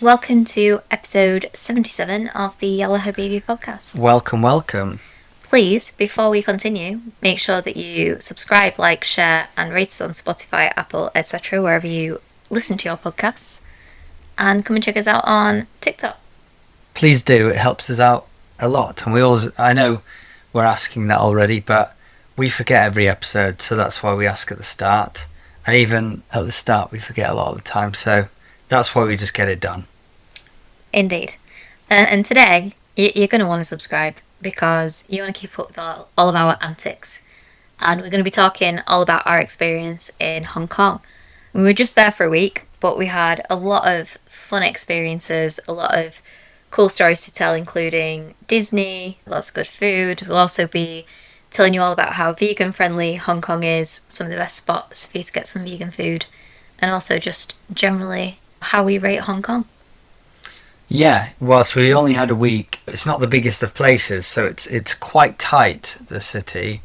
Welcome to episode 77 of the Yalla Habibi podcast. Welcome. Please, before we continue, make sure that you subscribe, like, share, and rate us on Spotify, Apple, etc., wherever you listen to your podcasts. And come and check us out on TikTok. Please do. It helps us out a lot. And I know we're asking that already, but we forget every episode, so that's why we ask at the start. And even at the start, we forget a lot of the time, so that's why we just get it done. Indeed. And today, you're going to want to subscribe because you want to keep up with all of our antics. And we're going to be talking all about our experience in Hong Kong. We were just there for a week, but we had a lot of fun experiences, a lot of cool stories to tell, including Disney, lots of good food. We'll also be telling you all about how vegan friendly Hong Kong is, some of the best spots for you to get some vegan food, and also just generally how we rate Hong Kong. Yeah, whilst we only had a week, it's not the biggest of places, so it's quite tight, the city,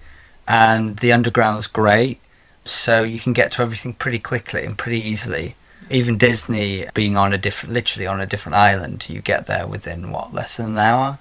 and the underground's great, so you can get to everything pretty quickly and pretty easily. Even Disney being literally on a different island, you get there within, less than an hour?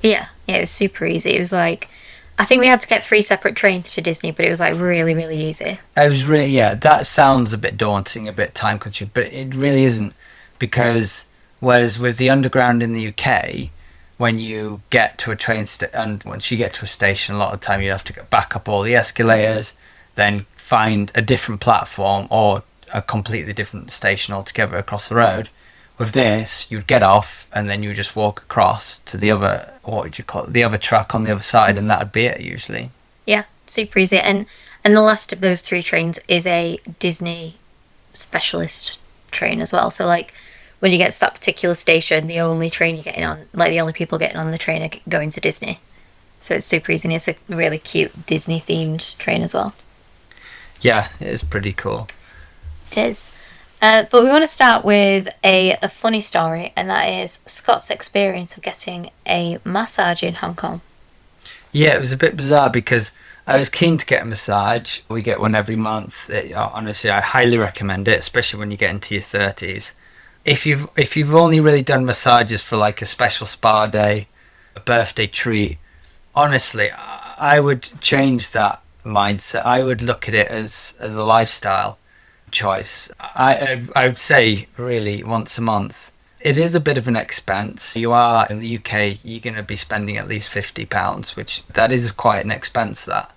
Yeah, it was super easy. It was like, I think we had to get 3 separate trains to Disney, but it was like really, really easy. It was really, that sounds a bit daunting, a bit time consuming, but it really isn't, because whereas with the underground in the UK, when you get to a and once you get to a station, a lot of the time you have to go back up all the escalators, then find a different platform or a completely different station altogether across the road. With this, you'd get off and then you would just walk across to the other, the other track on the other side, and that'd be it usually. Yeah, super easy. And the last of those 3 trains is a Disney specialist train as well. So like, when you get to that particular station, the only train you're getting on, like the only people getting on the train are going to Disney. So it's super easy, and it's a really cute Disney-themed train as well. Yeah, it is pretty cool. It is. But we want to start with a funny story, and that is Scott's experience of getting a massage in Hong Kong. Yeah, it was a bit bizarre because I was keen to get a massage. We get one every month. Honestly, I highly recommend it, especially when you get into your 30s. If you've only really done massages for like a special spa day, a birthday treat, honestly, I would change that mindset. I would look at it as a lifestyle choice. I would say really once a month. It is a bit of an expense. You are in the UK, you're going to be spending at least £50, which that is quite an expense, that.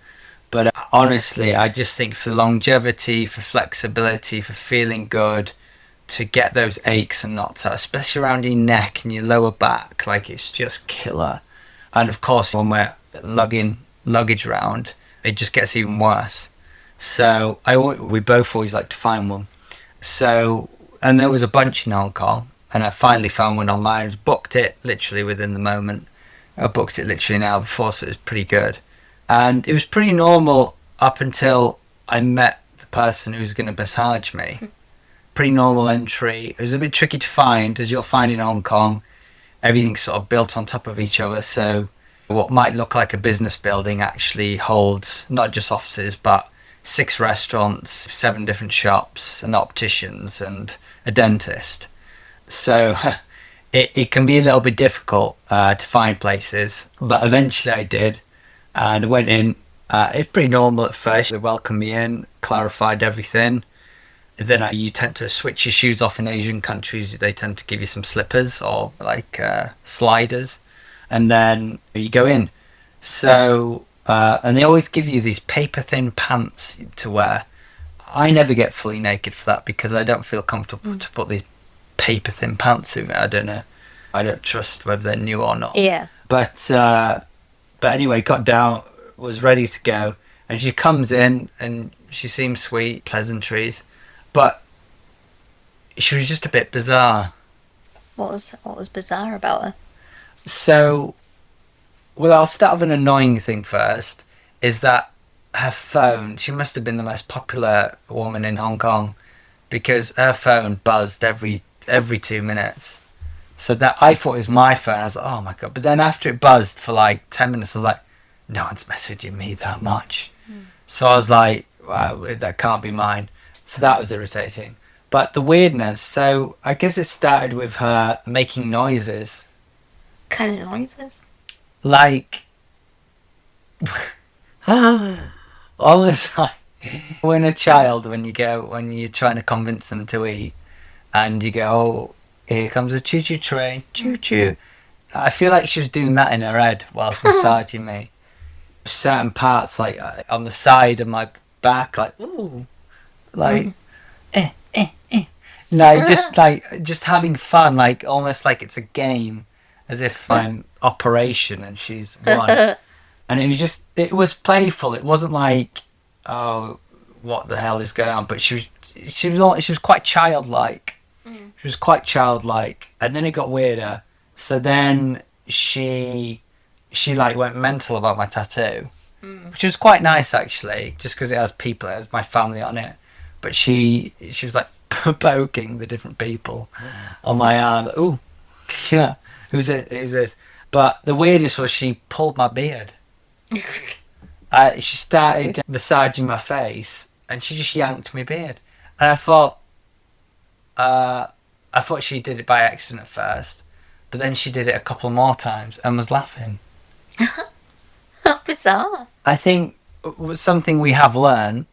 But honestly, I just think for longevity, for flexibility, for feeling good, to get those aches and knots out, especially around your neck and your lower back, like it's just killer. And of course, when we're lugging luggage around, it just gets even worse. So we both always like to find one. So, and there was a bunch in Hong Kong, and I finally found one online. I booked it literally within the moment. I booked it literally an hour before, so it was pretty good. And it was pretty normal up until I met the person who was going to massage me. Pretty normal entry. It was a bit tricky to find, as you'll find in Hong Kong. Everything's sort of built on top of each other, so what might look like a business building actually holds not just offices, but 6 restaurants, 7 different shops, and opticians, and a dentist. So it can be a little bit difficult to find places, but eventually I did, and I went in. It's pretty normal at first. They welcomed me in, clarified everything. Then you tend to switch your shoes off in Asian countries. They tend to give you some slippers or like sliders, and then you go in. So and they always give you these paper thin pants to wear. I never get fully naked for that because I don't feel comfortable to put these paper thin pants in. I don't know. I don't trust whether they're new or not. Yeah. But anyway, got down, was ready to go, and she comes in and she seems sweet, pleasantries. But she was just a bit bizarre. What was bizarre about her? So, well, I'll start with an annoying thing first, is that her phone, she must have been the most popular woman in Hong Kong, because her phone buzzed every 2 minutes. So that I thought it was my phone. I was like, oh my God. But then after it buzzed for like 10 minutes, I was like, no one's messaging me that much. So I was like, wow, that can't be mine. So that was irritating. But the weirdness, so I guess it started with her making noises. Kind of noises. Like, almost like when a child, when you're trying to convince them to eat, and you go, oh, here comes a choo-choo train, choo-choo. I feel like she was doing that in her head whilst massaging me. Certain parts, like on the side of my back, like, ooh, like, no, just having fun, like almost like it's a game, as if I'm Operation and she's one. And it was playful. It wasn't like, oh, what the hell is going on? But she was quite childlike. She was quite childlike, and then it got weirder. So then she like went mental about my tattoo, which was quite nice actually, just because it has my family on it. But she was like poking the different people on my arm. Like, ooh, yeah, who's this? But the weirdest was she pulled my beard. She started massaging my face, and she just yanked my beard. And I thought she did it by accident at first, but then she did it a couple more times and was laughing. How bizarre. I think something we have learned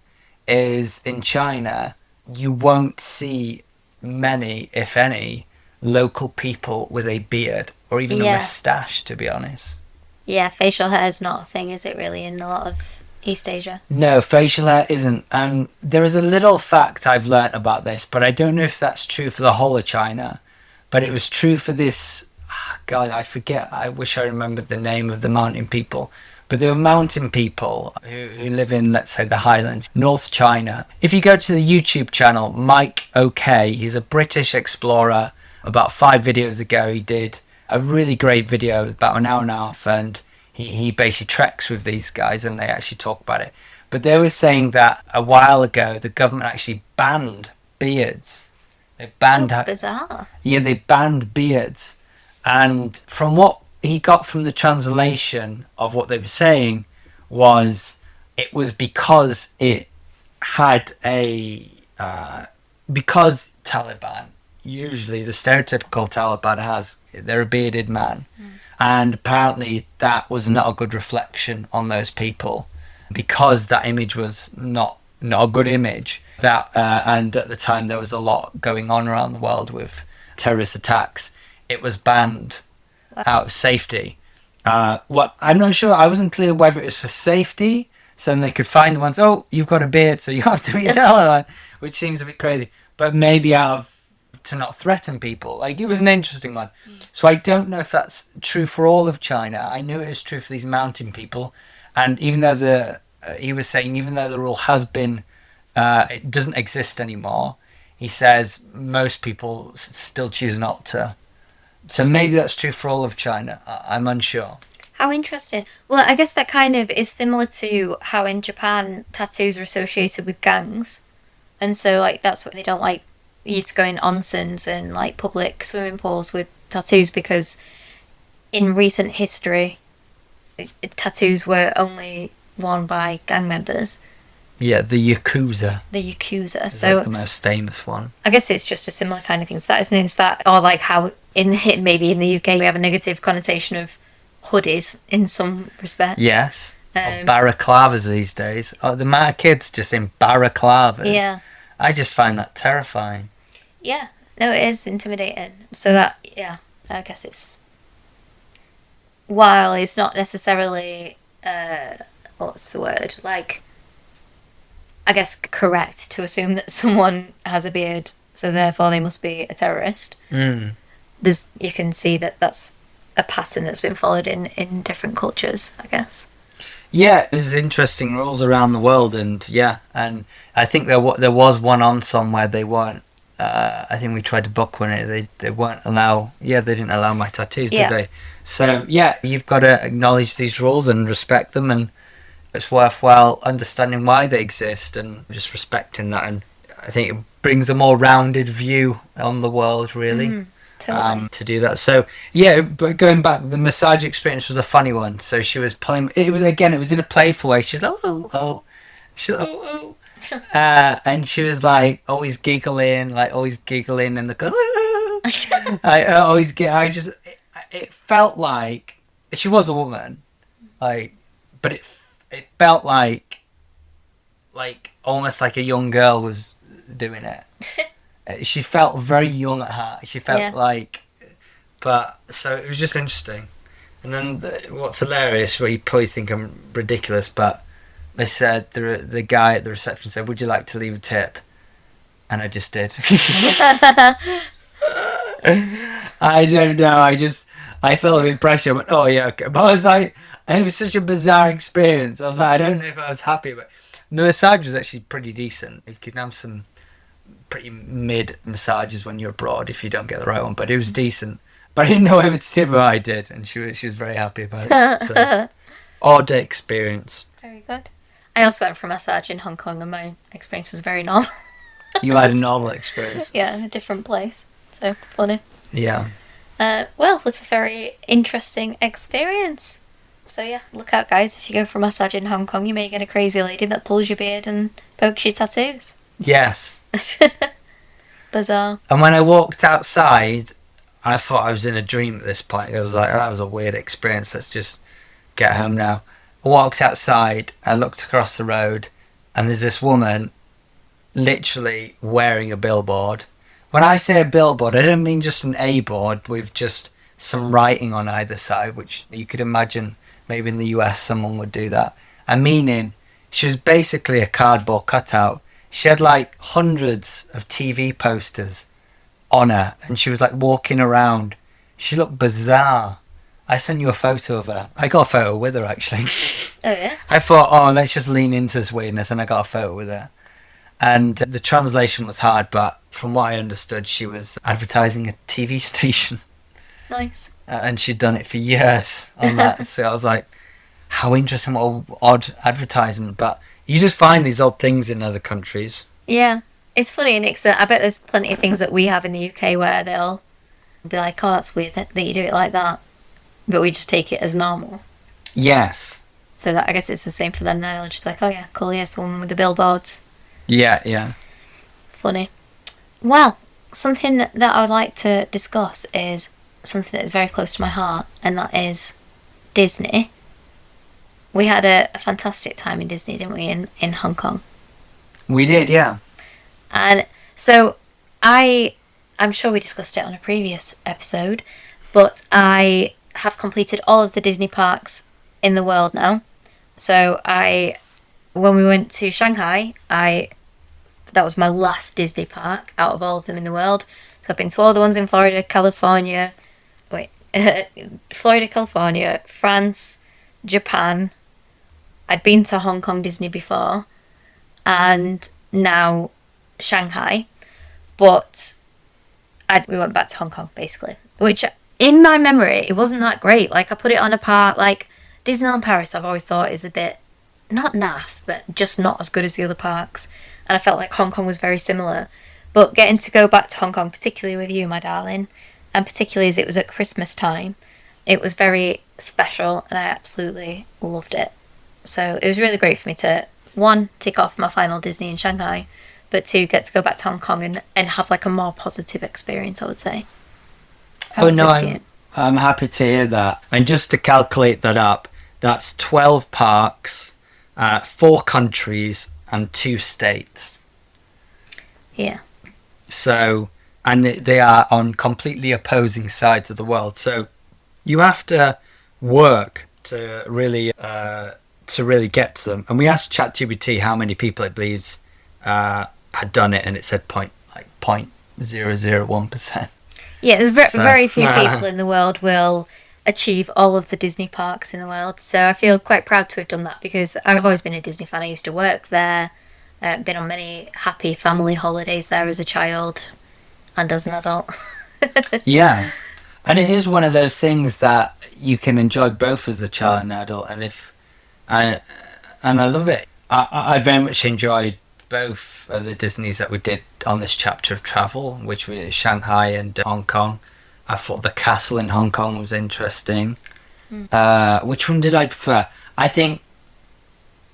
is in China, you won't see many, if any, local people with a beard or even a moustache, to be honest. Yeah, facial hair is not a thing, is it really, in a lot of East Asia? No, facial hair isn't. And there is a little fact I've learnt about this, but I don't know if that's true for the whole of China. But it was true for this... God, I forget. I wish I remembered the name of the mountain people. But they were mountain people who live in, let's say, the highlands, North China. If you go to the YouTube channel, Mike OK, he's a British explorer. About 5 videos ago, he did a really great video, about an hour and a half, and he basically treks with these guys and they actually talk about it. But they were saying that a while ago, the government actually banned beards. They banned... Oh, bizarre. Yeah, they banned beards. And from what he got from the translation of what they were saying was it was because it had because Taliban, usually the stereotypical Taliban they're a bearded man. And apparently that was not a good reflection on those people because that image was not a good image. And at the time there was a lot going on around the world with terrorist attacks. It was banned out of safety. I'm not sure. I wasn't clear whether it was for safety, so then they could find the ones. Oh, you've got a beard, so you have to be a Taliban, which seems a bit crazy. But maybe to not threaten people. Like, it was an interesting one. So I don't know if that's true for all of China. I knew it was true for these mountain people, and even though he was saying even though the rule has been, it doesn't exist anymore. He says most people still choose not to. So maybe that's true for all of China. I'm unsure. How interesting. Well, I guess that kind of is similar to how in Japan tattoos are associated with gangs. And so, like, that's what they don't like you to go in onsens and, like, public swimming pools with tattoos because in recent history, tattoos were only worn by gang members. Yeah, the Yakuza. The Yakuza. Is so like the most famous one. I guess it's just a similar kind of thing to that, isn't it? It's that, or like how maybe in the UK we have a negative connotation of hoodies in some respect. Yes. Or balaclavas these days. Oh, the amount of kids just in balaclavas. Yeah. I just find that terrifying. Yeah. No, it is intimidating. So that, yeah, I guess it's... While it's not necessarily... what's the word? Like... I guess correct to assume that someone has a beard, so therefore they must be a terrorist. You can see that that's a pattern that's been followed in different cultures, I guess. Yeah, there's interesting rules around the world, and I think there was one on somewhere they weren't. I think we tried to book one. They weren't allow. Yeah, they didn't allow my tattoos, did they? So yeah, you've got to acknowledge these rules and respect them, and it's worthwhile understanding why they exist and just respecting that. And I think it brings a more rounded view on the world, really. Totally. To do that. So yeah, but going back, the massage experience was a funny one. So she was playing. It was in a playful way. She's like, oh. She's like, oh. And she was like always giggling, and it felt like she was a woman, like, but it felt like almost like a young girl was doing it. She felt very young at heart. She felt like, but so it was just interesting. And then what's hilarious, where you probably think I'm ridiculous, but they said the guy at the reception said, "Would you like to leave a tip?" And I just did. I don't know. I felt a bit pressure. I went, "Oh yeah, okay." But I was like, it was such a bizarre experience. I was like, I don't know if I was happy, but the massage was actually pretty decent. You can have some pretty mid massages when you're abroad if you don't get the right one, but it was decent. But I didn't know whether to tip her. I did, and she was very happy about it. So, odd experience. Very good. I also went for a massage in Hong Kong, and my experience was very normal. You had a normal experience. Yeah, in a different place. So funny. Yeah. Well, it was a very interesting experience. So yeah, look out, guys. If you go for a massage in Hong Kong, you may get a crazy lady that pulls your beard and pokes your tattoos. Yes. Bizarre. And when I walked outside, I thought I was in a dream at this point. I was like, that was a weird experience. Let's just get home now. I walked outside, I looked across the road, and there's this woman literally wearing a billboard. When I say a billboard, I don't mean just an A board with just some writing on either side, which you could imagine maybe in the US someone would do that. And meaning, she was basically a cardboard cutout. She had like hundreds of TV posters on her, and she was like walking around. She looked bizarre. I sent you a photo of her. I got a photo with her actually. Oh yeah? I thought, oh, let's just lean into this weirdness, and I got a photo with her. And the translation was hard, but from what I understood, she was advertising a TV station. Nice. And she'd done it for years on that. So I was like, how interesting, what an odd advertisement. But you just find these odd things in other countries. Yeah. It's funny, Nick, I bet there's plenty of things that we have in the UK where they'll be like, oh, that's weird that you do it like that. But we just take it as normal. Yes. So that I guess it's the same for them now. They'll just be like, oh yeah, cool, yes, the woman with the billboards. Yeah, yeah. Funny. Well, something that I would like to discuss is something that is very close to my heart, and that is Disney. We had a fantastic time in Disney, didn't we, in Hong Kong? We did, yeah. And so I'm sure we discussed it on a previous episode, but I have completed all of the Disney parks in the world now. So when we went to Shanghai, that was my last Disney park out of all of them in the world. So I've been to all the ones in Florida, California, France, Japan. I'd been to Hong Kong Disney before, and now Shanghai. But we went back to Hong Kong, basically. Which, in my memory, it wasn't that great. Like, I put it on a par, like, Disneyland Paris I've always thought is a bit, not naff, but just not as good as the other parks. And I felt like Hong Kong was very similar. But getting to go back to Hong Kong, particularly with you, my darling, and particularly as it was at Christmas time, it was very special, and I absolutely loved it. So it was really great for me to, one, tick off my final Disney in Shanghai, but two, get to go back to Hong Kong and have like a more positive experience, I would say. Oh no, I'm happy to hear that. And just to calculate that up, that's 12 parks, 4 countries, and 2 states. Yeah. So, and they are on completely opposing sides of the world. So you have to work to really get to them. And we asked ChatGPT how many people it believes had done it, and it said 0.001%. Yeah, there's very few people in the world will achieve all of the Disney parks in the world. So I feel quite proud to have done that, because I've always been a Disney fan. I used to work there, been on many happy family holidays there as a child and as an adult. Yeah. And it is one of those things that you can enjoy both as a child and adult. And I love it. I very much enjoyed both of the Disneys that we did on this chapter of travel, which were Shanghai and Hong Kong. I thought the castle in Hong Kong was interesting. Which one did I prefer? I think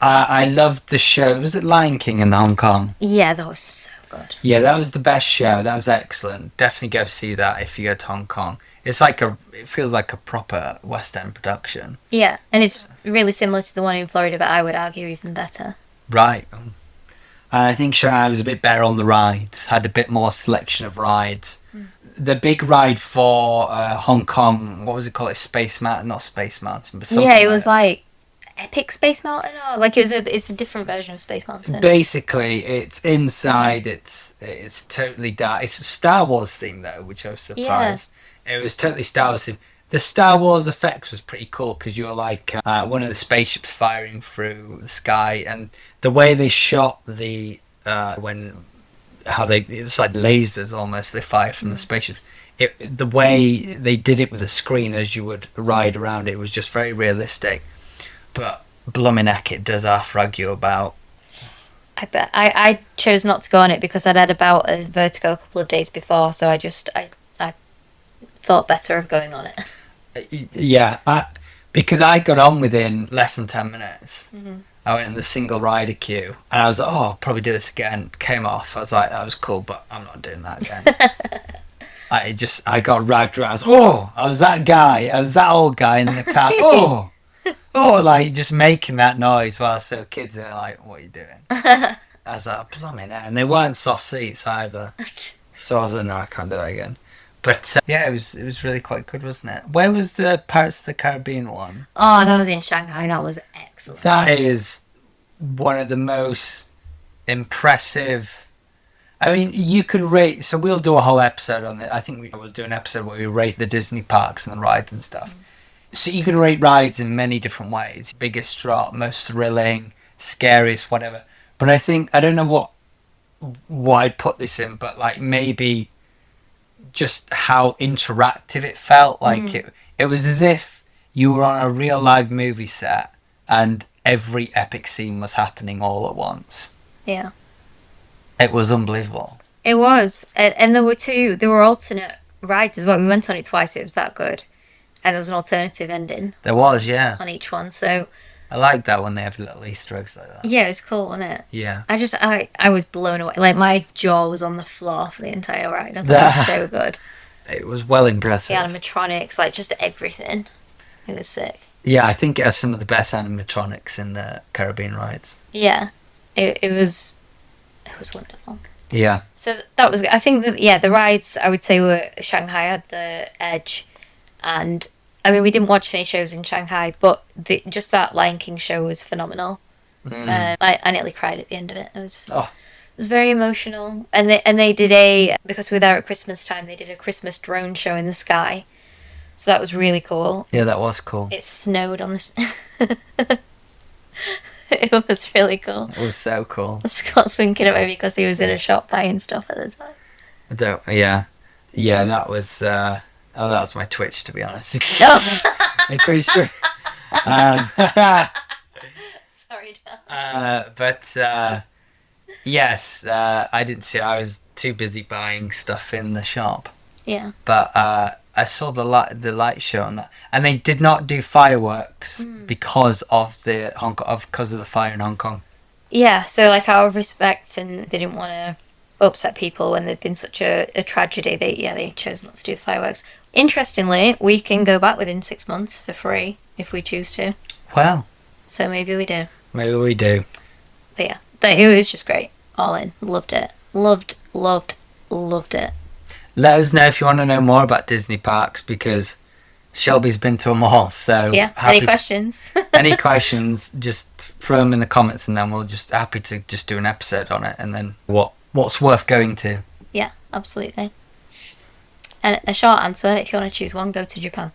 I loved the show. Was it Lion King in Hong Kong? Yeah, that was so good. Yeah, that was the best show. That was excellent. Definitely go see that if you go to Hong Kong. It feels like a proper West End production. Yeah, and it's really similar to the one in Florida, but I would argue even better. Right. I think Shanghai was a bit better on the rides. Had a bit more selection of rides. The big ride for Hong Kong, what was it called? It's Space Mountain, not Space Mountain, but something. Yeah, it was that. like Epic Space Mountain, or like it's a different version of Space Mountain. Basically, it's inside. It's totally dark. It's a Star Wars theme though, which I was surprised. It was totally Star Wars theme. The Star Wars effects was pretty cool because you were like one of the spaceships firing through the sky, and the way they shot it's like lasers almost. They fire from the spaceship. The way they did it with the screen as you would ride around it was just very realistic. But blooming heck, it does half rug you about. I bet. I chose not to go on it because I'd had about a vertigo a couple of days before, so I thought better of going on it. Yeah, because I got on within less than 10 minutes. I went in the single rider queue, and I was like, oh, I'll probably do this again. Came off. I was like, that was cool, but I'm not doing that again. I got ragged around. I was that guy. I was that old guy in the car. Like just making that noise while so kids are like, what are you doing? I was like, blimey, and they weren't soft seats either. So I was like, no, I can't do that again. But yeah, it was really quite good, wasn't it? Where was the Pirates of the Caribbean one? Oh, that was in Shanghai. That was excellent. That is one of the most impressive. I mean, you could rate. So we'll do a whole episode on it. I think we'll do an episode where we rate the Disney parks and the rides and stuff. So you can rate rides in many different ways. Biggest drop, most thrilling, scariest, whatever. But I don't know what I'd put this in, but like maybe just how interactive it felt. Like it was as if you were on a real live movie set and every epic scene was happening all at once. Yeah. It was unbelievable. It was. And there were alternate rides as well. We went on it twice. It was that good. And there was an alternative ending. There was, yeah. On each one, so... I like that when they have little Easter eggs like that. Yeah, it's cool, wasn't it? Yeah. I was blown away. Like, my jaw was on the floor for the entire ride. I thought it was so good. It was well impressive. The animatronics, like, just everything. It was sick. Yeah, I think it has some of the best animatronics in the Caribbean rides. Yeah. It was wonderful. Yeah. So that was... I think that, the rides, I would say, were... Shanghai had the edge. And... I mean, we didn't watch any shows in Shanghai, but just that Lion King show was phenomenal. I nearly cried at the end of it. It was very emotional. And they did because we were there at Christmas time, they did a Christmas drone show in the sky. So that was really cool. Yeah, that was cool. It snowed on the... It was really cool. It was so cool. Scott's winking at me because he was in a shop buying stuff at the time. Yeah, that was... that was my Twitch, to be honest. No. My Twitch stream. Sorry, Dad. But yes, I didn't see it. I was too busy buying stuff in the shop. Yeah. But I saw the light show on that, and they did not do fireworks because of because of the fire in Hong Kong. Yeah. So like out of respect, and they didn't want to upset people when there'd been such a tragedy. They chose not to do the fireworks. Interestingly, we can go back within 6 months for free if we choose to. Well, so maybe we do. Maybe we do. But yeah, it was just great. All in. Loved it. Loved it. Let us know if you want to know more about Disney parks, because Shelby's been to them all. So yeah. Any questions? Any questions? Just throw them in the comments, and then we'll just happy to just do an episode on it, and then what's worth going to. Yeah, absolutely. And a short answer, if you want to choose one, go to Japan.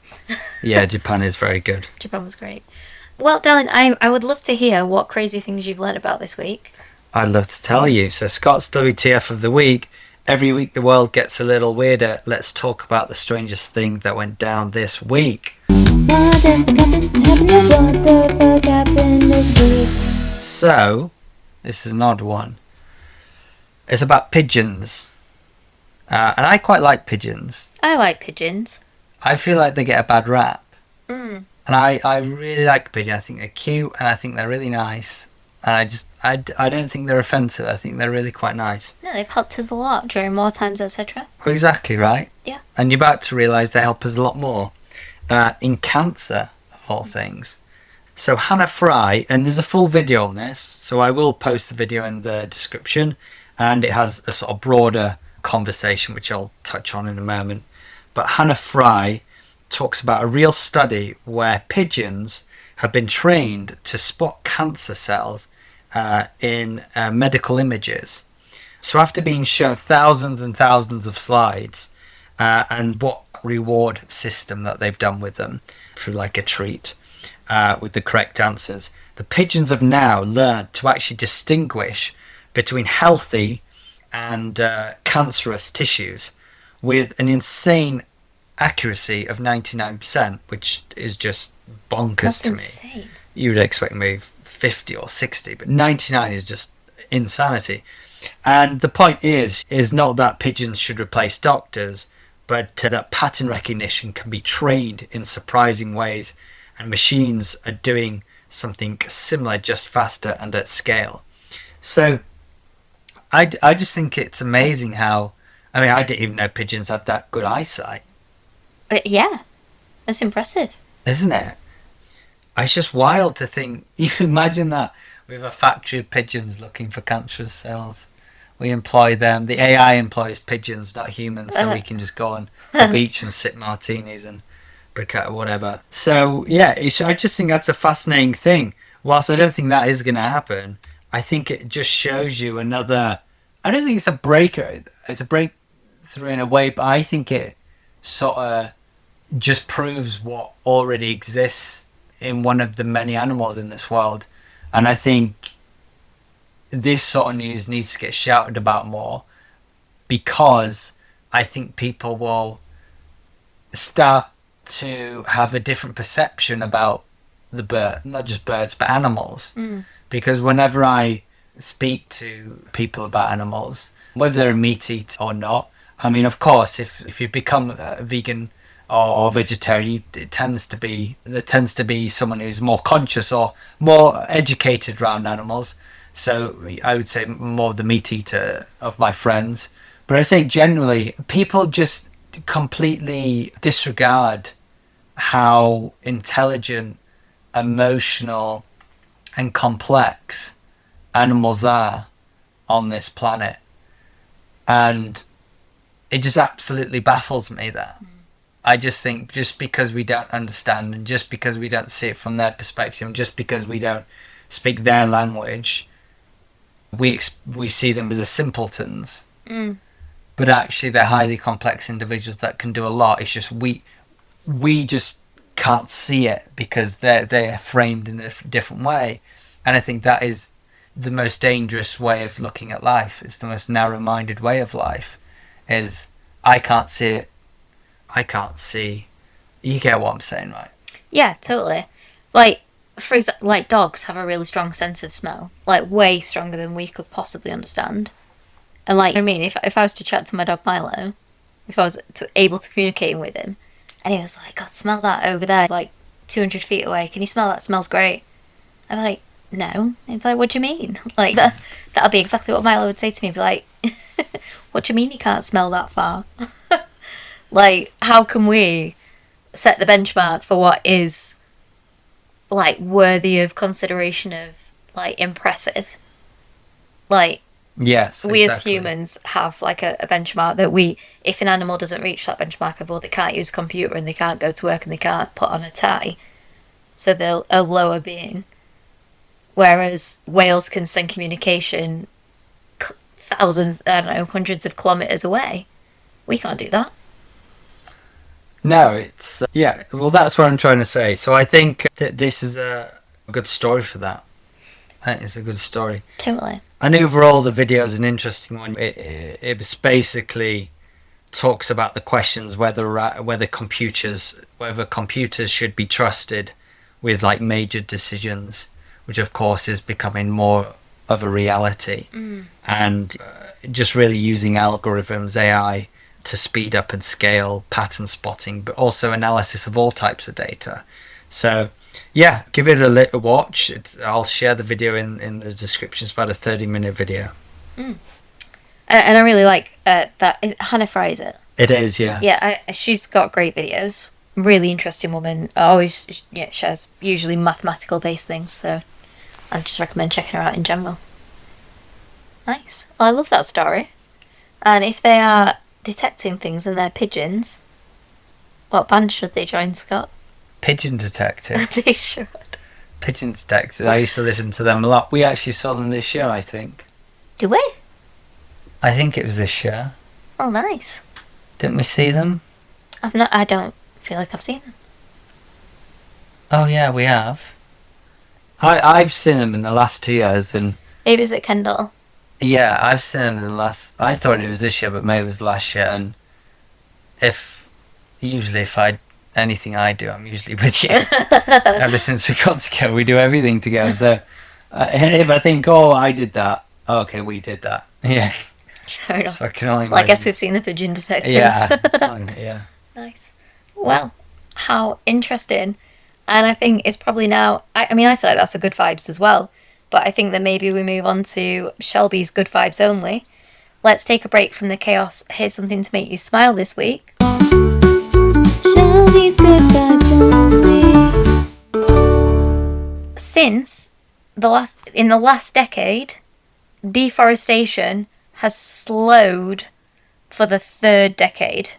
Yeah, Japan is very good. Japan was great. Well, darling, I would love to hear what crazy things you've learned about this week. I'd love to tell you. So Scott's WTF of the week. Every week the world gets a little weirder. Let's talk about the strangest thing that went down this week. So, this is an odd one. It's about pigeons. And I quite like pigeons. I like pigeons. I feel like they get a bad rap. Mm. And I really like pigeons. I think they're cute and I think they're really nice. And I don't think they're offensive. I think they're really quite nice. No, they've helped us a lot during war times, etc. Oh, exactly right. Yeah. And you're about to realise they help us a lot more in cancer, of all things. So Hannah Fry, and there's a full video on this, so I will post the video in the description, and it has a sort of broader conversation, which I'll touch on in a moment. But Hannah Fry talks about a real study where pigeons have been trained to spot cancer cells in medical images. So after being shown thousands and thousands of slides and what reward system that they've done with them through like a treat with the correct answers, the pigeons have now learned to actually distinguish between healthy and cancerous tissues with an insane accuracy of 99%, which is just bonkers. That's to insane. Me. You would expect maybe 50 or 60, but 99 is just insanity. And the point is not that pigeons should replace doctors, but that pattern recognition can be trained in surprising ways, and machines are doing something similar, just faster and at scale. So I just think it's amazing how, I mean, I didn't even know pigeons had that good eyesight. Yeah, that's impressive. Isn't it? It's just wild to think, you can imagine that with a factory of pigeons looking for cancerous cells. We employ them, the AI employs pigeons, not humans, so we can just go on the beach and sip martinis and brick out or whatever. So yeah, I just think that's a fascinating thing. Whilst I don't think that is going to happen, I think it just shows you another, I don't think it's a breaker, it's a breakthrough in a way, but I think it sort of just proves what already exists in one of the many animals in this world. And I think this sort of news needs to get shouted about more, because I think people will start to have a different perception about the bird, not just birds, but animals. Because whenever I speak to people about animals, whether they're a meat eater or not, I mean, of course, if you become a vegan or vegetarian, there tends to be someone who's more conscious or more educated around animals. So I would say more the meat eater of my friends. But I say generally, people just completely disregard how intelligent, emotional, and complex animals are on this planet. And it just absolutely baffles me that. I just think just because we don't understand, and just because we don't see it from their perspective, and just because we don't speak their language, we see them as a simpletons. But actually they're highly complex individuals that can do a lot. It's just we just can't see it because they're framed in a different way. And I think that is the most dangerous way of looking at life. It's the most narrow-minded way of life. Is I can't see it. I can't see. You get what I'm saying, right? Yeah, totally. Like, for example, like dogs have a really strong sense of smell, like way stronger than we could possibly understand. And like, I mean, if I was to chat to my dog Milo, if I was able to communicate with him, and he was like, "God, smell that over there, like 200 feet away. Can you smell that? It smells great." I'm like, "No." He'd be like, "What do you mean?" Like that'll be exactly what Milo would say to me. He'd be like, "What do you mean you can't smell that far?" Like, how can we set the benchmark for what is, like, worthy of consideration of, like, impressive? Like, yes, we exactly. as humans have, like, a benchmark that if an animal doesn't reach that benchmark of, well, they can't use a computer and they can't go to work and they can't put on a tie, so they're a lower being. Whereas whales can send communication thousands, I don't know, hundreds of kilometres away. We can't do that. No, it's yeah. Well, that's what I'm trying to say. So I think that this is a good story for that. I think it's a good story. Totally. And overall, the video is an interesting one. It basically talks about the questions whether computers should be trusted with like major decisions, which of course is becoming more of a reality, and just really using algorithms, AI, to speed up and scale pattern spotting, but also analysis of all types of data. So Yeah, give it a little watch. I'll share the video in the description. It's about a 30-minute video. And I really like that. Is it Hannah Fry, is it? It is, yes. Yeah, she's got great videos. Really interesting woman. Always, shares usually mathematical based things. So I just recommend checking her out in general. Nice. Well, I love that story. And if they are detecting things and they're pigeons, what band should they join, Scott? Pigeon Detective. They should. Pigeon Detective. I used to listen to them a lot. We actually saw them this year, I think. Do we? I think it was this year. Oh, nice. Didn't we see them? I've not. I don't feel like I've seen them. Oh yeah, we have. I've seen them in the last 2 years, and Maybe it's at Kendall. yeah, I've seen them in the last. I thought it was this year, but maybe it was last year. And if anything I do, I'm usually with you. Ever since we got together, we do everything together. So, and if I think, oh, I did that, oh, okay, we did that. Yeah. Fair enough. So I can only. Well, I guess imagine. we've seen the pigeon detectives. Yeah. Yeah. Nice. Well, how interesting. And I think it's probably now. I mean, I feel like that's a good vibes as well. But I think that maybe we move on to Shelby's good vibes only. Let's take a break from the chaos. Here's something to make you smile this week. Shelby's good vibes only. Since in the last decade, deforestation has slowed for the third decade.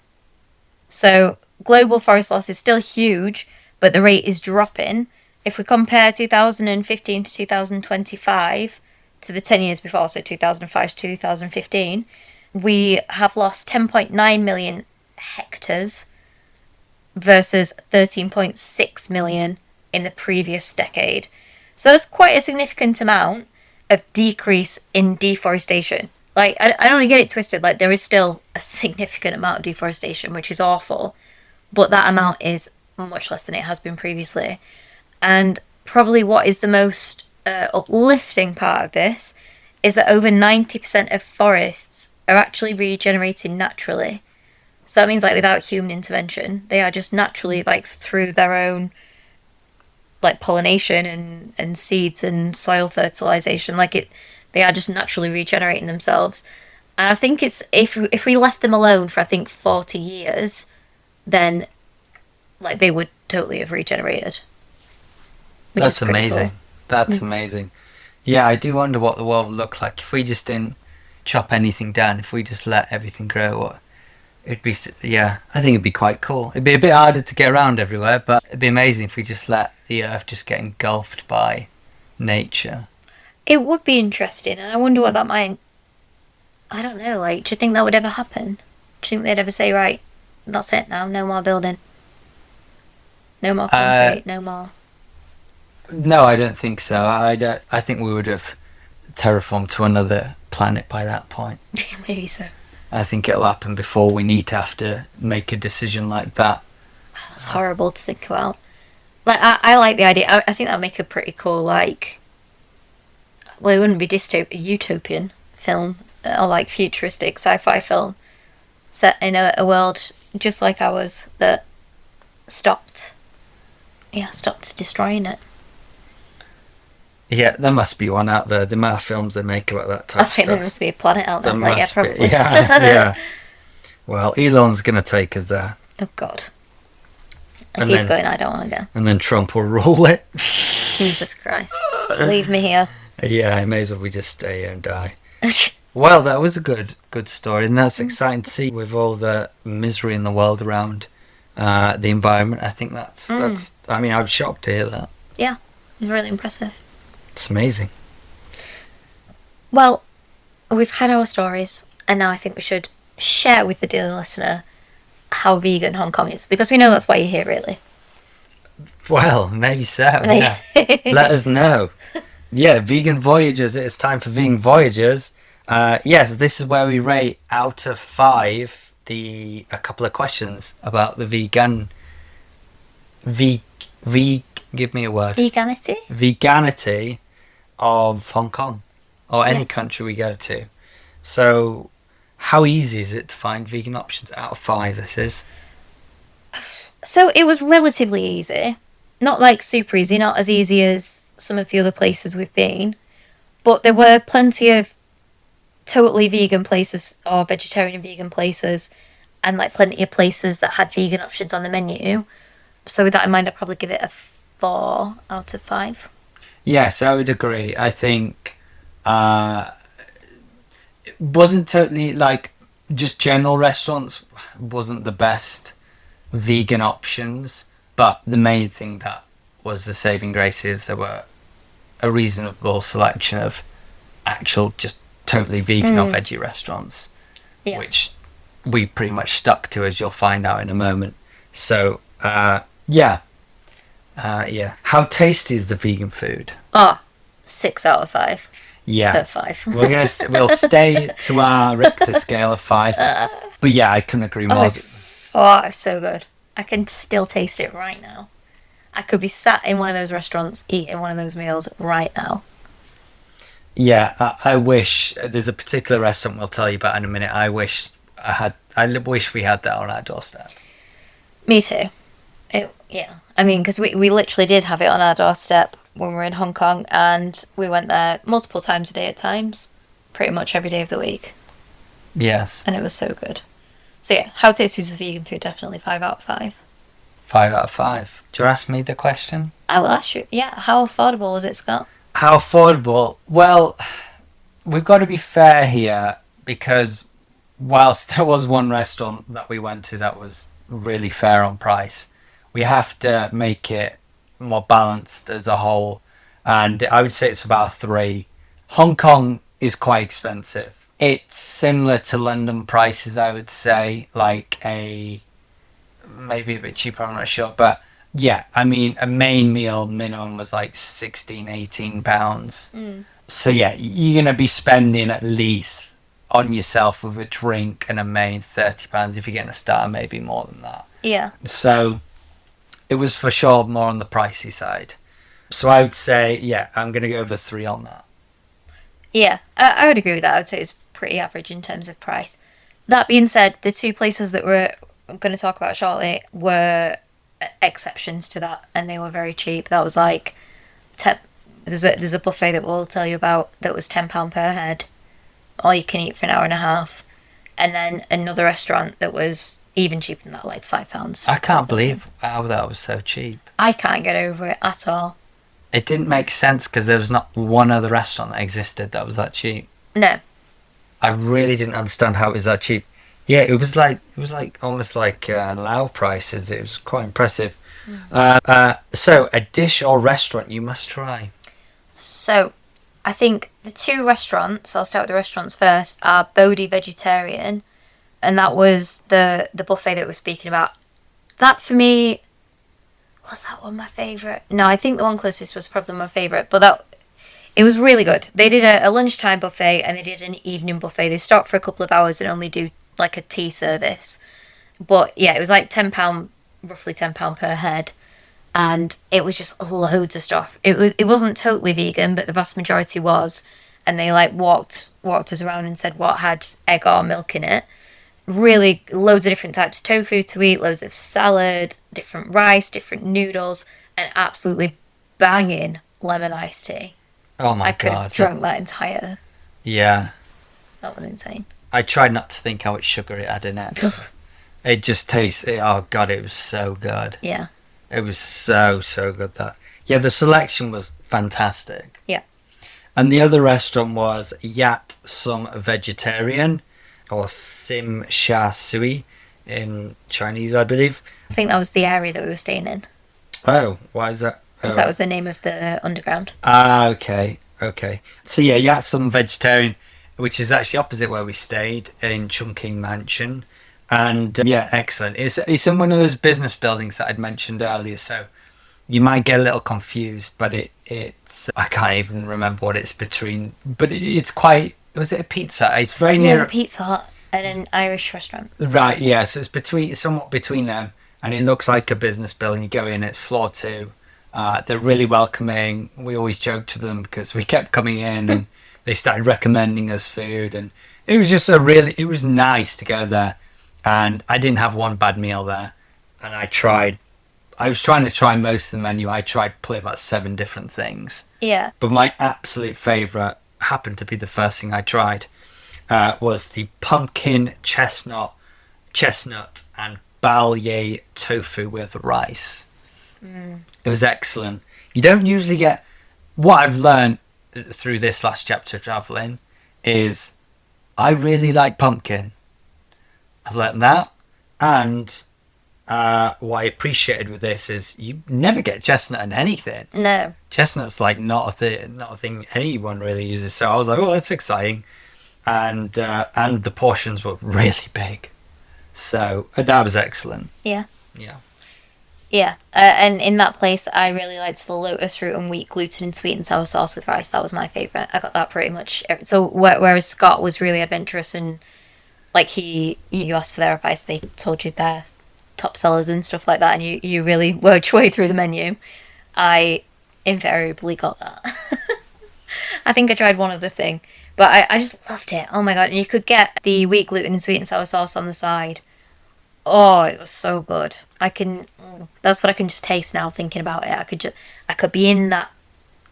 So global forest loss is still huge, but the rate is dropping. If we compare 2015 to 2025 to the 10 years before, so 2005 to 2015, we have lost 10.9 million hectares versus 13.6 million in the previous decade. So that's quite a significant amount of decrease in deforestation. Like, I don't want to get it twisted. Like, there is still a significant amount of deforestation, which is awful, but that amount is much less than it has been previously. And probably what is the most uplifting part of this is that over 90% of forests are actually regenerating naturally. So that means, like, without human intervention, they are just naturally, like, through their own, like, pollination and seeds and soil fertilization, they are just naturally regenerating themselves. And I think it's if we left them alone for, I think, 40 years, then, like, they would totally have regenerated. That's amazing. Cool. That's amazing. Yeah, I do wonder what the world would look like if we just didn't chop anything down, if we just let everything grow. It'd be, yeah, I think it'd be quite cool. It'd be a bit harder to get around everywhere, but it'd be amazing if we just let the earth just get engulfed by nature. It would be interesting, and I wonder what that might... I don't know, like, do you think that would ever happen? Do you think they'd ever say, right, that's it now, no more building? No more concrete, no more... No, I don't think so. I think we would have terraformed to another planet by that point. Maybe so. I think it'll happen before we need to have to make a decision like that. That's horrible to think about. Like, I like the idea. I think that would make a pretty cool, like... Well, it wouldn't be utopian film, or, like, futuristic sci-fi film set in a world just like ours that stopped destroying it. Yeah, there must be one out there. The amount of films they make about that type of stuff. I think there must be a planet out there. There must probably. Be. Yeah. Well, Elon's going to take us there. Oh, God. If he's going, I don't want to go. And then Trump will rule it. Jesus Christ. Leave me here. Yeah, I may as well we just stay here and die. Well, that was a good story. And that's exciting to see with all the misery in the world around the environment. I think that's... I mean, I was shocked to hear that. Yeah, it was really impressive. It's amazing. Well, we've had our stories, and now I think we should share with the dear listener how vegan Hong Kong is, because we know that's why you're here, really. Well, maybe so, yeah. Let us know. Yeah, Vegan Voyagers. It's time for Vegan Voyagers. Yes, this is where we rate out of 5 a couple of questions about the give me a word. Veganity of Hong Kong, or any country we go to. So, how easy is it to find vegan options out of 5? This is. So it was relatively easy. not like super easy, not as easy as some of the other places we've been, but there were plenty of totally vegan places or vegetarian and vegan places, and like plenty of places that had vegan options on the menu. So with that in mind, I'd probably give it a 4 out of 5. Yes, I would agree. I think it wasn't totally like just general restaurants wasn't the best vegan options, but the main thing that was the saving grace is there were a reasonable selection of actual just totally vegan or veggie restaurants, Yeah. which we pretty much stuck to, as you'll find out in a moment. So yeah. How tasty is the vegan food? Oh, 6 out of 5. Yeah, 5. we'll stay to our Richter scale of 5. But yeah, I couldn't agree more. It's so good. I can still taste it right now. I could be sat in one of those restaurants eating one of those meals right now. Yeah, I wish there's a particular restaurant we'll tell you about in a minute. I wish we had that on our doorstep. Me too. Yeah. I mean, because we literally did have it on our doorstep when we were in Hong Kong, and we went there multiple times a day at times, pretty much every day of the week. Yes. And it was so good. So yeah, how tasty is the vegan food? Definitely 5 out of 5. 5 out of 5. Do you ask me the question? I will ask you. Yeah, how affordable was it, Scott? How affordable? Well, we've got to be fair here, because whilst there was one restaurant that we went to that was really fair on price, we have to make it more balanced as a whole. And I would say it's about 3. Hong Kong is quite expensive. It's similar to London prices, I would say, like maybe a bit cheaper, I'm not sure. But yeah, I mean, a main meal minimum was like 16, 18 pounds. So yeah, you're going to be spending at least on yourself with a drink and a main £30. If you're getting a starter, maybe more than that. Yeah. So it was for sure more on the pricey side. So I would say, yeah, I'm going to go over 3 on that. Yeah, I would agree with that. I would say it's pretty average in terms of price. That being said, the 2 places that we're going to talk about shortly were exceptions to that, and they were very cheap. That was like, there's a buffet that we'll tell you about that was £10 per head, all you can eat for an hour and a half. And then another restaurant that was even cheaper than that, like £5. I can't believe how that was so cheap. I can't get over it at all. It didn't make sense because there was not one other restaurant that existed that was that cheap. No. I really didn't understand how it was that cheap. Yeah, it was like almost like Lao prices. It was quite impressive. So a dish or restaurant you must try. So I think the 2 restaurants, I'll start with the restaurants first, are Bodhi Vegetarian, and that was the buffet that we're speaking about. That for me, was that one my favourite? No, I think the one closest was probably my favourite, but it was really good. They did a lunchtime buffet and they did an evening buffet. They start for a couple of hours and only do like a tea service. But yeah, it was like £10, roughly £10 per head. And it was just loads of stuff. It wasn't totally vegan, but the vast majority was. And they like walked us around and said what had egg or milk in it. Really loads of different types of tofu to eat, loads of salad, different rice, different noodles, and absolutely banging lemon iced tea. Oh my God. I could have drunk that entire. Yeah. That was insane. I tried not to think how much sugar it had in it. It just tastes. Oh God, it was so good. Yeah. It was so good. Yeah, the selection was fantastic. Yeah. And the other restaurant was Yat Some Vegetarian, or Sim Sha Sui in Chinese, I believe. I think that was the area that we were staying in. Oh, why is that? Because that was the name of the underground. Ah, okay. So yeah, Yat Some Vegetarian, which is actually opposite where we stayed in Chungking Mansion. And yeah, excellent. It's in one of those business buildings that I'd mentioned earlier, so you might get a little confused, but it's I can't even remember what it's between, but it's quite. Was it a pizza? It's very near. There's a Pizza Hut and an Irish restaurant. Right, yeah. So it's somewhat between them, and it looks like a business building. You go in, it's floor 2. They're really welcoming. We always joked with them because we kept coming in, and they started recommending us food, and it was just it was nice to go there. And I didn't have one bad meal there, and I tried I was trying to try most of the menu. I tried probably about 7 different things. Yeah. But my absolute favourite happened to be the first thing I tried. Was the pumpkin chestnut and balye tofu with rice. It was excellent. You don't usually get... What I've learned through this last chapter of travelling is I really like pumpkin. I've learned that. And what I appreciated with this is you never get chestnut in anything. No. Chestnut's like not a thing anyone really uses. So I was like, oh, that's exciting. And the portions were really big. So that was excellent. Yeah. Yeah. Yeah, and in that place, I really liked the lotus root and wheat gluten and sweet and sour sauce with rice. That was my favourite. I got that pretty much. So whereas Scott was really adventurous and like you asked for their advice, they told you their top sellers and stuff like that, and you really worked your way through the menu. I invariably got that. I think I tried one other thing, but I just loved it. Oh my god! And you could get the wheat gluten and sweet and sour sauce on the side. Oh, it was so good. That's what I can just taste now thinking about it. I could be in that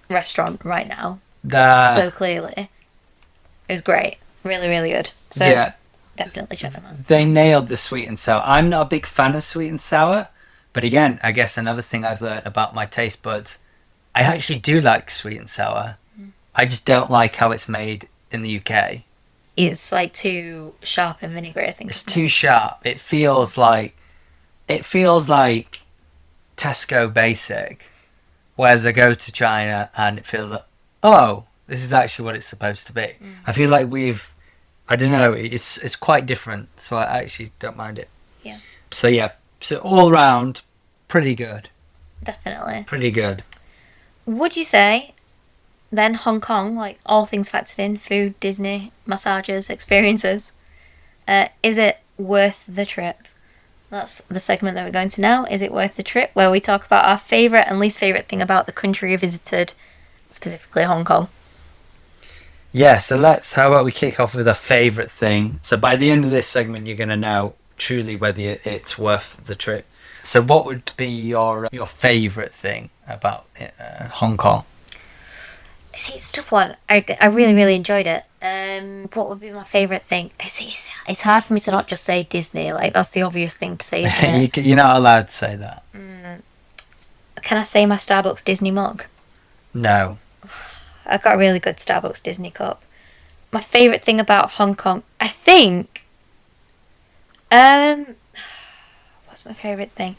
restaurant right now. So clearly. It was great. Really, really good. So yeah, definitely check them out. they nailed the sweet and sour. I'm not a big fan of sweet and sour, but again, I guess another thing I've learned about my taste buds, I actually do like sweet and sour. I just don't like how it's made in the UK. It's like too sharp and vinegary, I think. It's too sharp. It feels like Tesco basic. Whereas I go to China and it feels like, oh, this is actually what it's supposed to be. I feel like I don't know, it's quite different. So I actually don't mind it. Yeah. So all round, pretty good. Definitely. Pretty good. Would you say then Hong Kong, like all things factored in, food, Disney, massages, experiences, is it worth the trip? That's the segment that we're going to now. Is it worth the trip? Where we talk about our favourite and least favourite thing about the country we visited, specifically Hong Kong. Yeah, so how about we kick off with a favourite thing? So by the end of this segment, you're going to know truly whether it's worth the trip. So what would be your favourite thing about Hong Kong? See, it's a tough one. I really, really enjoyed it. What would be my favourite thing? It's hard for me to not just say Disney. Like, that's the obvious thing to say, isn't it? You're not allowed to say that. Can I say my Starbucks Disney mug? No. I've got a really good Starbucks Disney cup. My favourite thing about Hong Kong, I think... what's my favourite thing?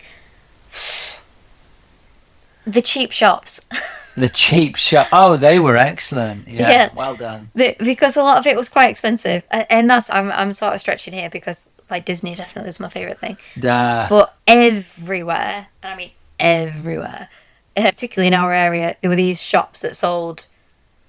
The cheap shops. The cheap shop. Oh, they were excellent. Yeah. Well done. Because a lot of it was quite expensive, and that's I'm sort of stretching here because like Disney definitely is my favourite thing. But everywhere, and I mean everywhere, particularly in our area, there were these shops that sold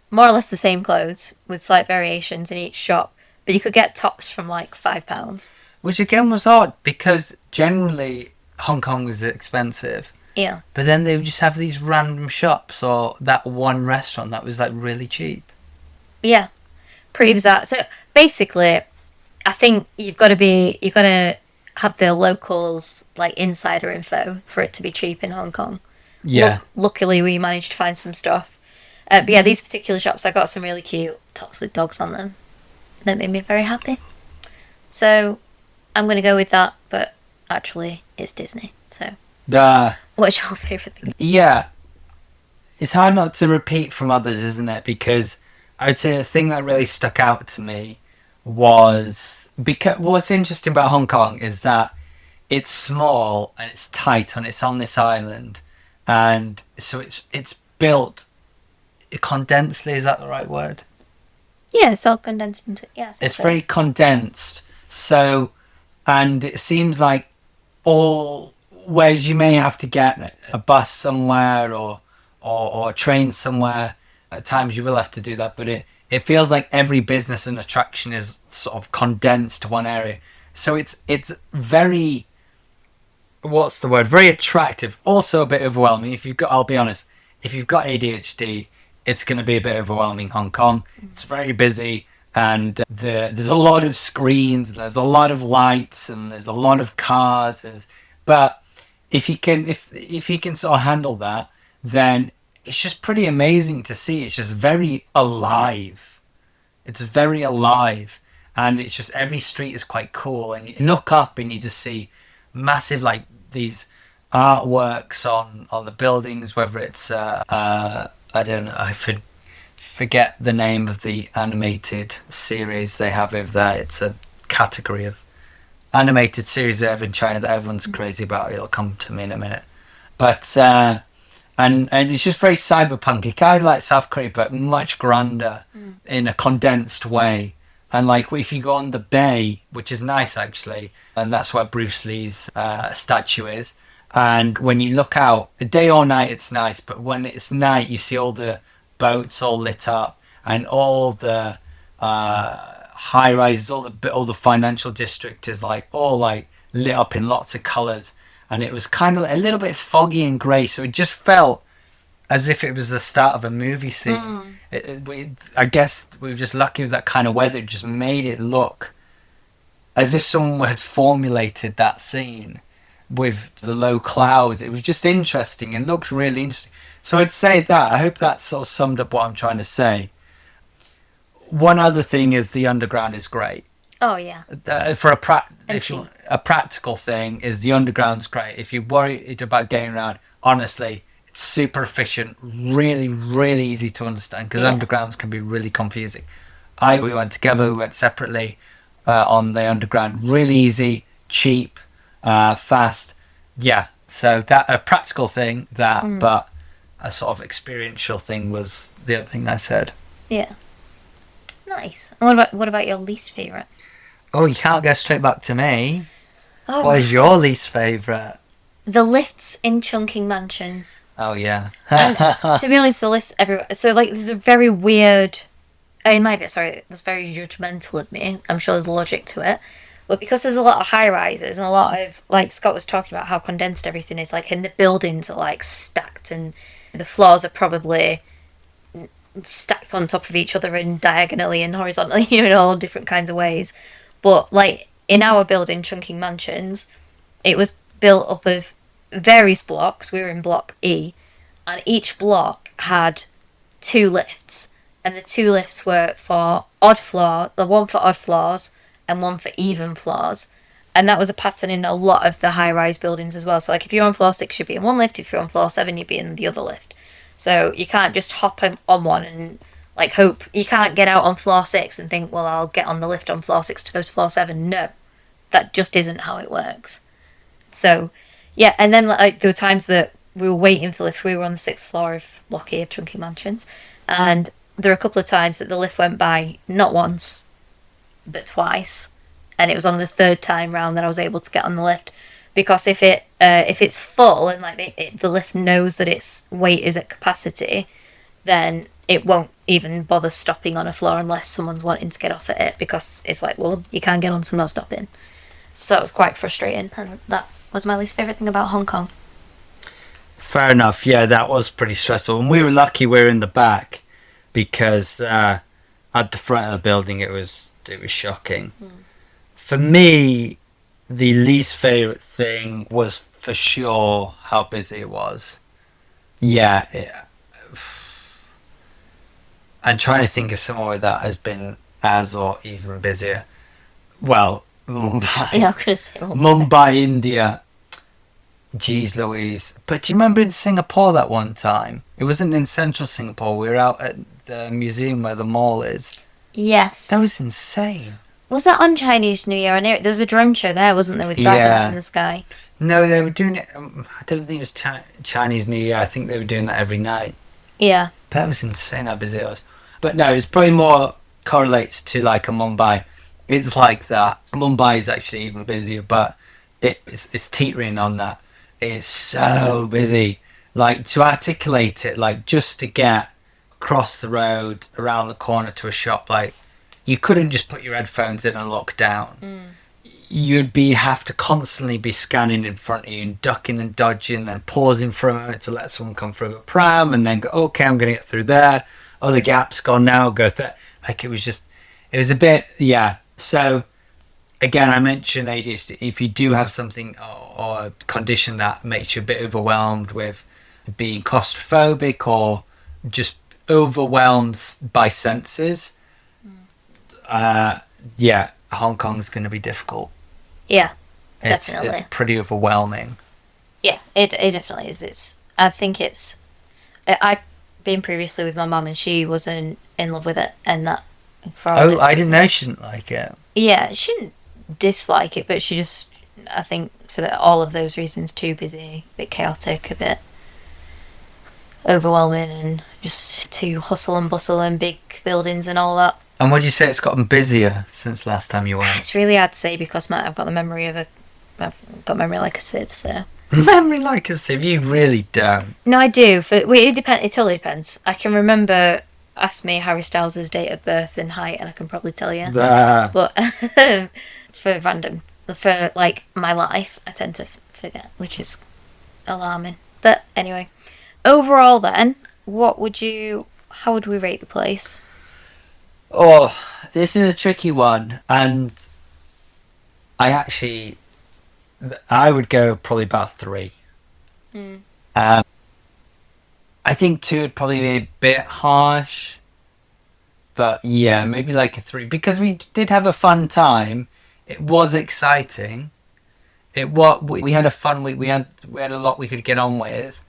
more or less the same clothes with slight variations in each shop, but you could get tops from like £5. Which again was odd because generally Hong Kong is expensive. Yeah. But then they would just have these random shops or that one restaurant that was like really cheap. Yeah. Pretty bizarre. So basically, I think you've got to have the locals like insider info for it to be cheap in Hong Kong. Yeah. Luckily, we managed to find some stuff. But yeah, these particular shops, I got some really cute tops with dogs on them. That made me very happy. So I'm going to go with that, but actually it's Disney. So what's your favourite thing? Yeah. It's hard not to repeat from others, isn't it? Because I'd say the thing that really stuck out to me was... because what's interesting about Hong Kong is that it's small and it's tight and it's on this island. And so it's built condensedly, is that the right word? Yeah, it's all condensed into... yeah. It's very condensed. So, and it seems like whereas you may have to get a bus somewhere or a train somewhere, at times you will have to do that, but it feels like every business and attraction is sort of condensed to one area. So it's very, what's the word? Very attractive. Also a bit overwhelming. I'll be honest, if you've got ADHD, it's going to be a bit overwhelming. Hong Kong. It's very busy. And there's a lot of screens, there's a lot of lights, and there's a lot of cars. But if you can sort of handle that, then it's just pretty amazing to see. It's just very alive. It's very alive, and it's just every street is quite cool. And you look up and you just see massive like these artworks on the buildings. Whether it's I don't know, forget the name of the animated series they have over there. It's a category of animated series they have in China that everyone's crazy about. It'll come to me in a minute, but. And it's just very cyberpunk. It kind of like South Korea, but much grander in a condensed way. And like if you go on the bay, which is nice actually, and that's where Bruce Lee's statue is. And when you look out, day or night, it's nice. But when it's night, you see all the boats all lit up, and all the high rises, all the financial district is like all like lit up in lots of colours. And it was kind of a little bit foggy and grey, so it just felt as if it was the start of a movie scene. I guess we were just lucky with that kind of weather. It just made it look as if someone had formulated that scene with the low clouds. It was just interesting and looked really interesting. So I'd say that. I hope that sort of summed up what I'm trying to say. One other thing is the underground is great. Oh yeah. For a practical thing is the underground's great. If you're worried about getting around, honestly, it's super efficient, really, really easy to understand because undergrounds can be really confusing. We went together, we went separately on the underground. Really easy, cheap, fast. Yeah. So that a practical thing but a sort of experiential thing was the other thing I said. Yeah. Nice. And what about your least favourite? Oh, you can't go straight back to me. Oh, what is your least favourite? The lifts in Chungking mansions. Oh, yeah. To be honest, the lifts everywhere. So, like, there's a very weird... It might be, sorry, that's very judgmental of me. I'm sure there's logic to it. But because there's a lot of high-rises and a lot of... Like, Scott was talking about how condensed everything is. Like, and the buildings are, like, stacked and the floors are probably stacked on top of each other and diagonally and horizontally, in all different kinds of ways. But, like, in our building, Chungking Mansions, it was built up of various blocks. We were in block E, and each block had 2 lifts. And the 2 lifts were for the one for odd floors and one for even floors. And that was a pattern in a lot of the high-rise buildings as well. So, like, if you're on floor 6, you'd be in one lift. If you're on floor 7, you'd be in the other lift. So you can't just hop on one and... like, hope you can't get out on floor 6 and think, well, I'll get on the lift on floor 6 to go to floor 7. No, that just isn't how it works. So, yeah, and then like there were times that we were waiting for the lift. We were on the 6th floor of Block E of Chungking Mansions, and there were a couple of times that the lift went by not once, but twice, and it was on the 3rd time round that I was able to get on the lift. Because if it's full and like the lift knows that its weight is at capacity, then it won't even bother stopping on a floor unless someone's wanting to get off at it, because it's like, well, you can't get on, so I'm not stopping. So it was quite frustrating, and that was my least favourite thing about Hong Kong. Fair enough. Yeah, that was pretty stressful. And we were lucky we were in the back, because at the front of the building it was shocking. For me, the least favourite thing was for sure how busy it was. Yeah. I'm trying to think of somewhere that has been as or even busier. Well, Mumbai. Yeah, I was going to say Mumbai, India. Jeez Louise. But do you remember in Singapore that one time? It wasn't in central Singapore. We were out at the museum where the mall is. Yes. That was insane. Was that on Chinese New Year? I know there was a drone show there, wasn't there, with dragons in the sky? No, they were doing it... I don't think it was Chinese New Year. I think they were doing that every night. Yeah. That was insane how busy it was. But no, it's probably more correlates to like a Mumbai. It's like that. Mumbai is actually even busier, but it's teetering on that. It's so busy. Like, to articulate it, like, just to get across the road, around the corner to a shop, like, you couldn't just put your headphones in and look down. You'd have to constantly be scanning in front of you and ducking and dodging, then pausing for a moment to let someone come through a pram, and then go, okay, I'm going to get through there. Oh, the gap's gone now, go there. Like, it was a bit, yeah. So, again, I mentioned ADHD. If you do have something or a condition that makes you a bit overwhelmed with being claustrophobic or just overwhelmed by senses, yeah, Hong Kong's going to be difficult. Yeah, It's definitely. pretty overwhelming. Yeah, it definitely is. I think it's. I've been previously with my mum, and she wasn't in love with it, and that for all Oh, those I didn't know reasons. she didn't like it. Yeah, she didn't dislike it, but she just, I think, for all of those reasons, too busy, a bit chaotic, a bit overwhelming, and just too hustle and bustle and big buildings and all that. And would you say it's gotten busier since last time you went? It's really hard to say because I've got the memory of a, I've got memory like a sieve, so. Memory like a sieve, you really don't. No, I do. It depend. It totally depends. I can remember. Ask me Harry Styles' date of birth and height, and I can probably tell you. The, But for like my life, I tend to forget, which is alarming. But anyway, overall, then, how would we rate the place? oh, this is a tricky one, and I would go probably about 3. Mm. I think 2 would probably be a bit harsh, but yeah, maybe like a 3 because we did have a fun time. It was exciting. We had a fun week. We had a lot we could get on with,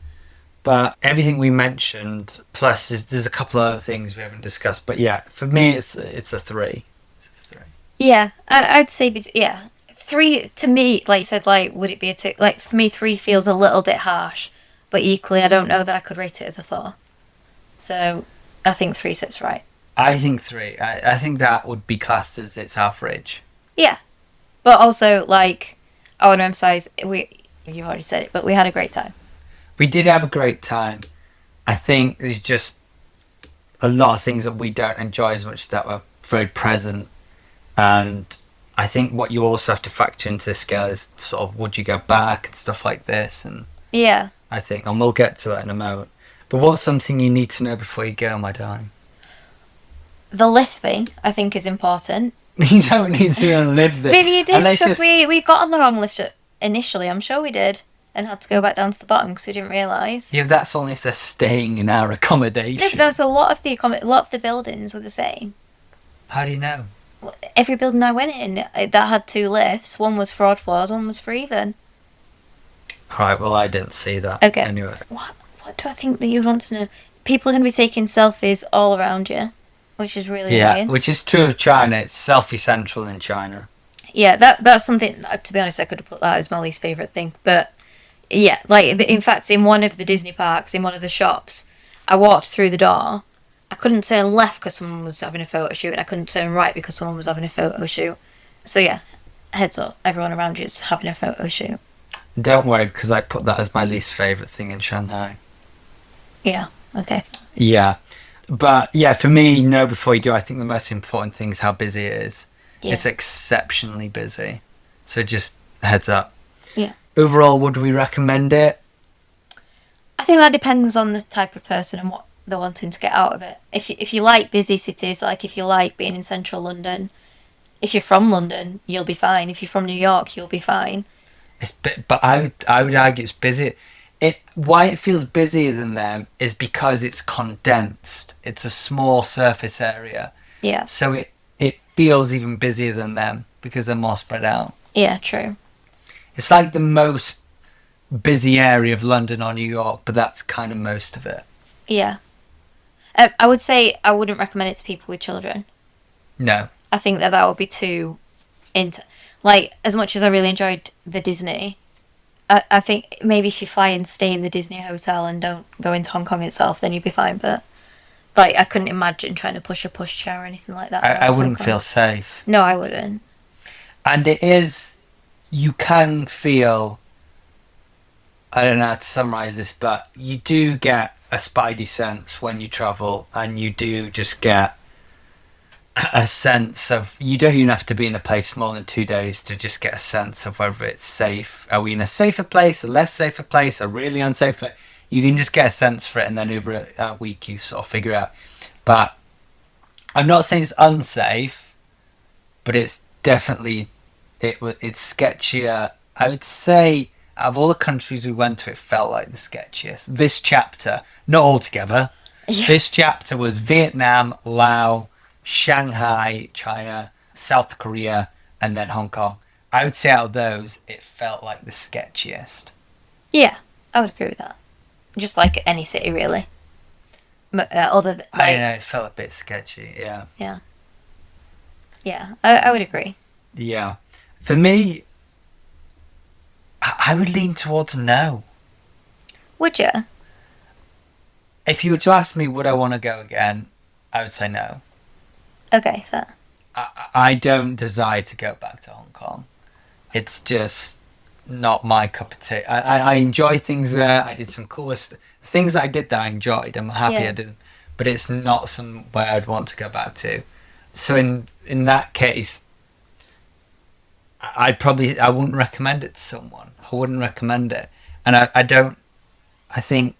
but everything we mentioned plus there's a couple of other things we haven't discussed. But yeah, for me it's a 3. It's a 3. Yeah, I'd say, yeah, 3 to me. Like you said, like would it be a 2? Like for me, 3 feels a little bit harsh, but equally, I don't know that I could rate it as a 4. So I think 3 sits right. I think 3. I think that would be classed as its average. Yeah, but also like I want to emphasize you've already said it, but we had a great time. We did have a great time. I think there's just a lot of things that we don't enjoy as much that were very present. And I think what you also have to factor into the scale is sort of would you go back and stuff like this. And Yeah. I think, and we'll get to that in a moment. But what's something you need to know before you go, my darling? The lift thing, I think, is important. You don't need to live there. Maybe you did Unless because you're we got on the wrong lift initially. I'm sure we did, and had to go back down to the bottom because we didn't realise. yeah, that's only if they're staying in our No, accommodation. but there's a lot of a lot of the buildings were the same. How do you know? Every building I went in that had 2 lifts. One was for odd floors, one was for even. Alright, well, I didn't see that. Okay. Anyway. What do I think that you want to know? People are going to be taking selfies all around you, which is really Yeah, annoying. which is true of China. It's selfie central in China. Yeah, that's something. To be honest, I could have put that as my least favourite thing. But yeah, like in fact, in one of the Disney parks, in one of the shops, I walked through the door. I couldn't turn left because someone was having a photo shoot, and I couldn't turn right because someone was having a photo shoot. So yeah, heads up, everyone around you is having a photo shoot. Don't worry, because I put that as my least favourite thing in Shanghai. Yeah. Okay. Yeah. But yeah, for me, know before you do, I think the most important thing is how busy it is. Yeah. It's exceptionally busy. So just heads up. Yeah. Overall, would we recommend it? I think that depends on the type of person and what they're wanting to get out of it. If you like busy cities, like if you like being in central London, if you're from London, you'll be fine. If you're from New York, you'll be fine. But I would argue it's busy. Why it feels busier than them is because it's condensed. It's a small surface area. Yeah. So it feels even busier than them because they're more spread out. Yeah, true. It's like the most busy area of London or New York, but that's kind of most of it. Yeah. I would say I wouldn't recommend it to people with children. No. I think that would be too like, as much as I really enjoyed the Disney, I think maybe if you fly and stay in the Disney hotel and don't go into Hong Kong itself, then you'd be fine. But like, I couldn't imagine trying to push a pushchair or anything like that. I wouldn't feel safe. No, I wouldn't. And you can feel, I don't know how to summarise this, but you do get a spidey sense when you travel, and you do just get a sense of, you don't even have to be in a place more than 2 days to just get a sense of whether it's safe. Are we in a safer place, a less safer place, a really unsafe place? You can just get a sense for it, and then over a week you sort of figure it out. But I'm not saying it's unsafe, but it's definitely It's sketchier. I would say out of all the countries we went to, it felt like the sketchiest. This chapter, not all together. Yeah. This chapter was Vietnam, Laos, Shanghai, China, South Korea, and then Hong Kong. I would say out of those, it felt like the sketchiest. Yeah, I would agree with that. Just like any city, really. Other than, I know, it felt a bit sketchy, yeah. Yeah. Yeah, I would agree. Yeah. For me, I would lean towards no. Would you? If you were to ask me would I want to go again, I would say no. Okay, fair. I don't desire to go back to Hong Kong. It's just not my cup of tea. I enjoy things there. I did some coolest things that I did that I enjoyed. I'm happy I did, but it's not somewhere I'd want to go back to. So in that case, I wouldn't recommend it to someone. I wouldn't recommend it, and I think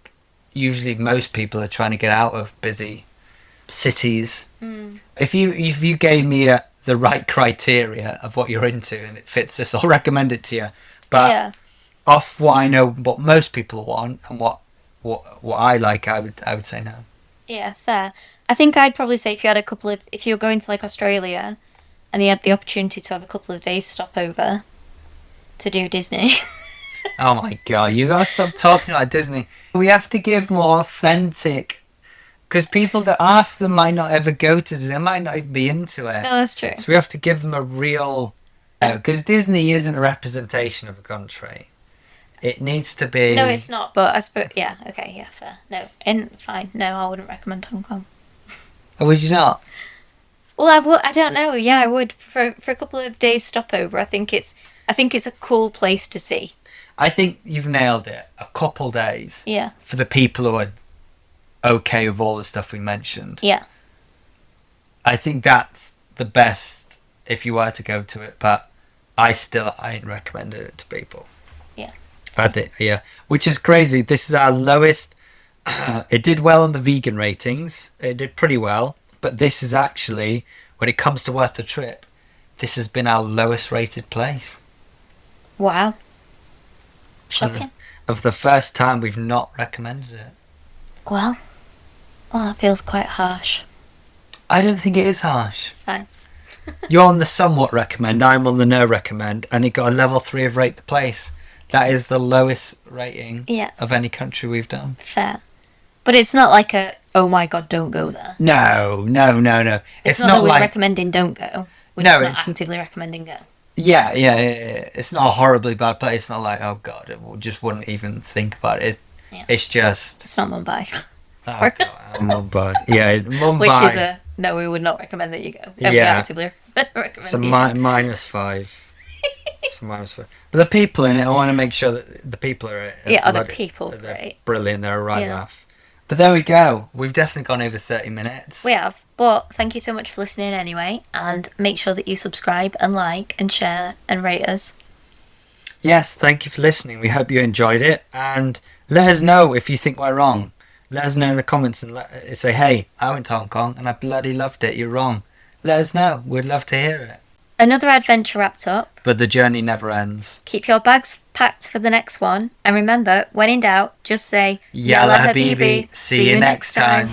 usually most people are trying to get out of busy cities. If you gave me the right criteria of what you're into and it fits this, I'll recommend it to you. But off what I know, what most people want and what I like, I would say no. Yeah, fair. I think I'd probably say if you were going to like Australia, and you had the opportunity to have a couple of days stopover to do Disney. Oh my god, you gotta stop talking like Disney. We have to give more authentic, because people that half of them might not ever go to Disney, they might not even be into it. No, that's true. So we have to give them a real, because Disney isn't a representation of a country. It needs to be. No, it's not. But I suppose, yeah, okay, yeah, fair. No, fine. No, I wouldn't recommend Hong Kong. Or would you not? Well, I would. I don't know. Yeah, I would for a couple of days stopover. I think it's a cool place to see. I think you've nailed it. A couple days. Yeah. For the people who are okay with all the stuff we mentioned. Yeah. I think that's the best if you were to go to it, but I ain't recommended it to people. Yeah. I think, yeah. Which is crazy. This is our lowest. It did well on the vegan ratings. It did pretty well. But this is actually, when it comes to worth the trip, this has been our lowest rated place. Wow. Shocking. Of the first time we've not recommended it. Well, that feels quite harsh. I don't think it is harsh. Fine. You're on the somewhat recommend, I'm on the no recommend, and it got a level 3 of rate the place. That is the lowest rating of any country we've done. Fair. But it's not like oh my god, don't go there. No. It's not that we're recommending don't go. We're just not actively recommending go. Yeah. It's not a horribly bad place. It's not like, oh god, we just wouldn't even think about it. It's just... It's not Mumbai. Oh god, Mumbai. Yeah, Mumbai. Which is no, we would not recommend that you go. We actively recommend it's a -5. It's a -5. But the people in it, I want to make sure that the people are... other people, they're brilliant, they're a right laugh. But there we go. We've definitely gone over 30 minutes. We have. But thank you so much for listening anyway. And make sure that you subscribe and like and share and rate us. Yes, thank you for listening. We hope you enjoyed it. And let us know if you think we're wrong. Let us know in the comments and say, hey, I went to Hong Kong and I bloody loved it. You're wrong. Let us know. We'd love to hear it. Another adventure wrapped up. But the journey never ends. Keep your bags packed for the next one. And remember, when in doubt, just say, Yalla Habibi. See you next time.